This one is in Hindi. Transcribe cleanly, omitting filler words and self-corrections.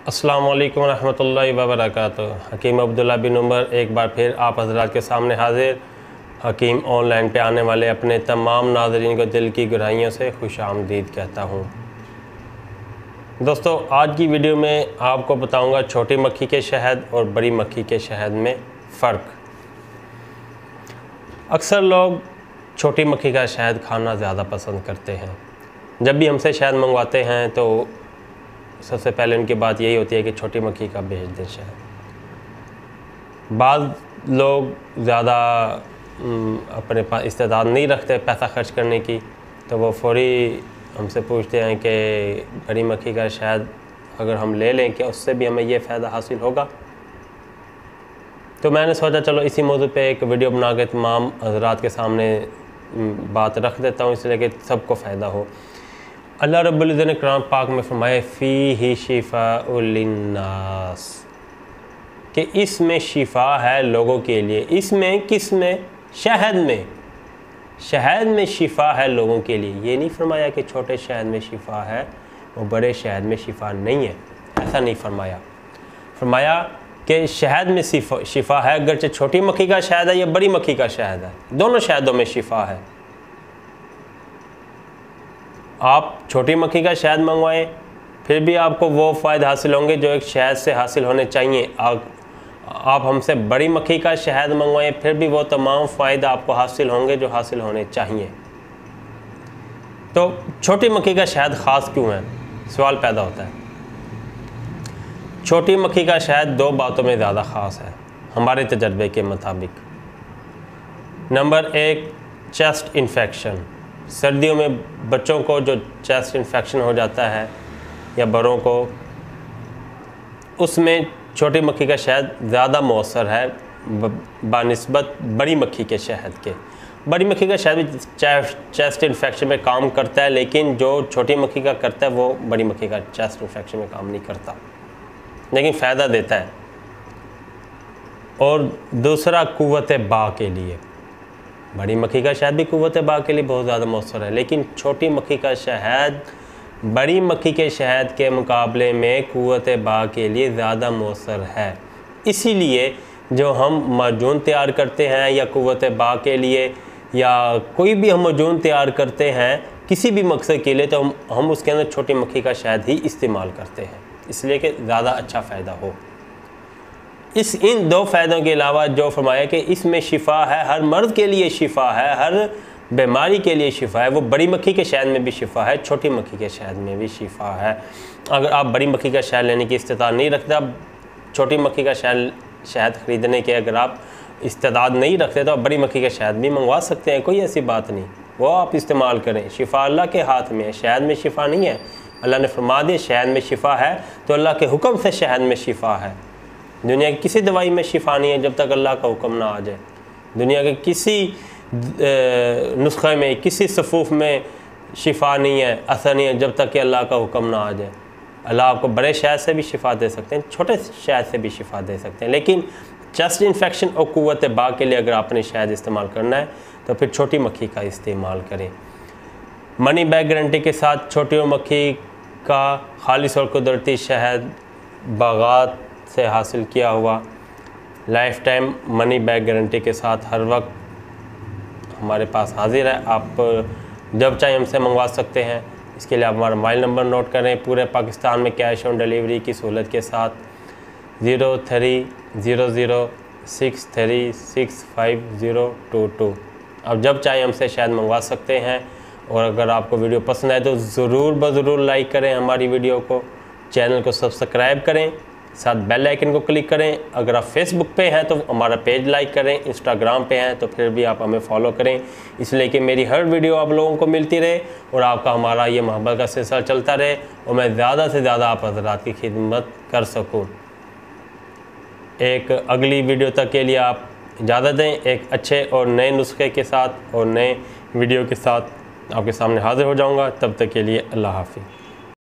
अस्सलाम वालेकुम रहमतुल्लाहि व बरकातुहू। हकीम अब्दुल्ला बिन उमर एक बार फिर आप हज़रात के सामने हाजिर। हकीम ऑनलाइन पे आने वाले अपने तमाम नाज़रीन को दिल की गहराइयों से खुश आमदीद कहता हूँ। दोस्तों, आज की वीडियो में आपको बताऊँगा छोटी मक्खी के शहद और बड़ी मक्खी के शहद में फ़र्क। अक्सर लोग छोटी मक्खी का शहद खाना ज़्यादा पसंद करते हैं। जब भी हमसे शहद मंगवाते हैं तो सबसे पहले उनकी बात यही होती है कि छोटी मक्खी का भेज दें शहद। बाद लोग ज़्यादा अपने पास इस्तेदाद नहीं रखते पैसा खर्च करने की, तो वो फ़ौरी हमसे पूछते हैं कि बड़ी मक्खी का शहद अगर हम ले लें क्या उससे भी हमें ये फ़ायदा हासिल होगा। तो मैंने सोचा चलो इसी मौजू पे एक वीडियो बना के तमाम हज़रात के सामने बात रख देता हूँ, इसलिए कि सबको फ़ायदा हो। अल्लाह रब्बुल इज़्ज़त ने कुरान पाक में फरमाया फ़ीही शिफ़ाउल लिन्नास, कि इसमें शिफा है लोगों के लिए। इसमें किस में? शहद में। शहद में शिफा है लोगों के लिए। ये नहीं फरमाया कि छोटे शहद में शिफा है और बड़े शहद में शिफा नहीं है, ऐसा नहीं फरमाया। फरमाया कि शहद में शिफा है, अगरचे छोटी मक्खी का शहद है या बड़ी मक्खी का शहद है, दोनों शहदों में शिफा है। आप छोटी मक्खी का शहद मंगवाएं फिर भी आपको वो फ़ायदे हासिल होंगे जो एक शहद से हासिल होने चाहिए। आप हमसे बड़ी मक्खी का शहद मंगवाएं फिर भी वो तमाम फ़ायदे आपको हासिल होंगे जो हासिल होने चाहिए। तो छोटी मक्खी का शहद ख़ास क्यों है, सवाल पैदा होता है। छोटी मक्खी का शहद दो बातों में ज़्यादा ख़ास है हमारे तजर्बे के मुताबिक। नंबर एक, चेस्ट इन्फेक्शन। सर्दियों में बच्चों को जो चेस्ट इन्फेक्शन हो जाता है या बड़ों को, उसमें छोटी मक्खी का शहद ज़्यादा मौसर है बानिस्बत बड़ी मक्खी के शहद के। बड़ी मक्खी का शहद भी चेस्ट इन्फेक्शन में काम करता है, लेकिन जो छोटी मक्खी का करता है वो बड़ी मक्खी का चेस्ट इन्फेक्शन में काम नहीं करता, लेकिन फ़ायदा देता है। और दूसरा, कुव्वत बा के लिए। बड़ी मक्खी का शहद भी कुव्वत बा के लिए बहुत ज़्यादा मौसर है, लेकिन छोटी मक्खी का शहद बड़ी मक्खी के शहद के मुकाबले में कुव्वत बा के लिए ज़्यादा मौसर है। इसीलिए जो हम माजून तैयार करते हैं या कुव्वत बा के लिए या कोई भी हम माजून तैयार करते हैं किसी भी मकसद के लिए, तो हम उसके अंदर छोटी मक्खी का शहद ही इस्तेमाल करते हैं, इसलिए कि ज़्यादा अच्छा फ़ायदा हो। इन दो फ़ायदों के अलावा जो फरमाया कि इसमें शिफा है, हर मर्द के लिए शिफा है, हर बीमारी के लिए शिफा है, वो बड़ी मक्खी के शहद में भी शिफा है, छोटी मक्खी के शहद में भी शिफा है। अगर आप बड़ी मक्खी का शहद लेने की इस्तेताद नहीं रखते, आप छोटी मक्खी का शहद ख़रीदने के अगर आप इस्तेताद नहीं रखते तो आप बड़ी मक्खी का शहद भी मंगवा सकते हैं, कोई ऐसी बात नहीं, वो आप इस्तेमाल करें। शिफा अल्लाह के हाथ में है, शहद में शिफा नहीं है। अल्लाह ने फरमा दिया शहद में शिफा है, तो अल्लाह के हुक्म से शहद में शिफा है। दुनिया की किसी दवाई में शिफा नहीं है जब तक अल्लाह का हुक्म ना आ जाए। दुनिया के किसी नुस्खे में, किसी सफ़ूफ़ में शिफा नहीं है, असर नहीं है जब तक कि अल्लाह का हुक्म ना आ जाए। अल्लाह आपको बड़े शहद से भी शिफा दे सकते हैं, छोटे शहद से भी शिफा दे सकते हैं, लेकिन चेस्ट इन्फेक्शन और कुव्वत बा के लिए अगर आपने शहद इस्तेमाल करना है तो फिर छोटी मक्खी का इस्तेमाल करें। मनी बैग गारंटी के साथ छोटी मक्खी का खालिस और कुदरती शहद बागात से हासिल किया हुआ, life time money bag guarantee के साथ हर वक्त हमारे पास हाजिर है। आप जब चाहे हमसे मंगवा सकते हैं। इसके लिए आप हमारा मोबाइल नंबर नोट करें। पूरे पाकिस्तान में कैश ऑन डिलीवरी की सहूलत के साथ 030063650022। आप जब चाहे हमसे शायद मंगवा सकते हैं। और अगर आपको वीडियो पसंद आए तो ज़रूर लाइक करें हमारी वीडियो को, चैनल को सब्सक्राइब करें, साथ बेल आइकन को क्लिक करें। अगर आप फेसबुक पे हैं तो हमारा पेज लाइक करें, इंस्टाग्राम पे हैं तो फिर भी आप हमें फॉलो करें, इसलिए कि मेरी हर वीडियो आप लोगों को मिलती रहे और आपका हमारा ये मोहब्बत का सिलसिला चलता रहे और मैं ज़्यादा से ज़्यादा आप हज़रात की खिदमत कर सकूँ। एक अगली वीडियो तक के लिए आप इजाज़त दें। एक अच्छे और नए नुस्खे के साथ और नए वीडियो के साथ आपके सामने हाज़िर हो जाऊँगा। तब तक के लिए अल्लाह हाफ़िज़।